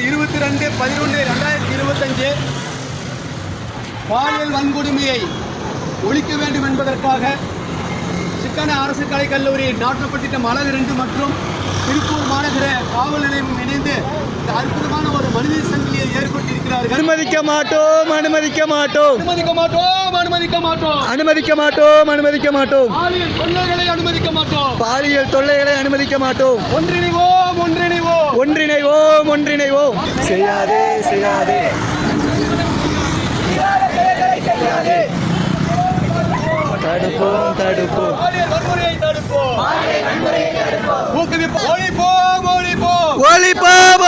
22/11/2025 பாலியல் வன்கொடுமையை ஒழிக்க வேண்டும் என்பதற்காக சிக்கன அரசு கலைக்கல்லூரி நாட்டுப்பட்டினம் அலகு 2 மற்றும் திருப்பூர் மாநகர காவல் நிலையம் இணைந்து இந்த அற்புதமான ஒரு மனித சங்கிலியை ஏற்படுத்தியிருக்கிறார்கள். அனுமதிக்க மாட்டோம் அனுமதிக்க மாட்டோம் அனுமதிக்க மாட்டோம் அனுமதிக்க மாட்டோம் அனுமதிக்க மாட்டோம் அனுமதிக்க மாட்டோம் பாலியல் தொல்லைகளை அனுமதிக்க மாட்டோம். பாலியல் தொல்லைகளை அனுமதிக்க மாட்டோம். ஒன்றிணைவோம் ஒன்றிணைவோம் ஒன்றிணைவோம் ஒன்றிணைவோம். செய்யாதே செய்யாதே தடுப்போம் தடுப்போம். பாலியல் வன்முறையை தடுப்போம். ஊக்குவிப்போம். ஒழிப்போம் ஒழிப்போம். ஒழிப்போம்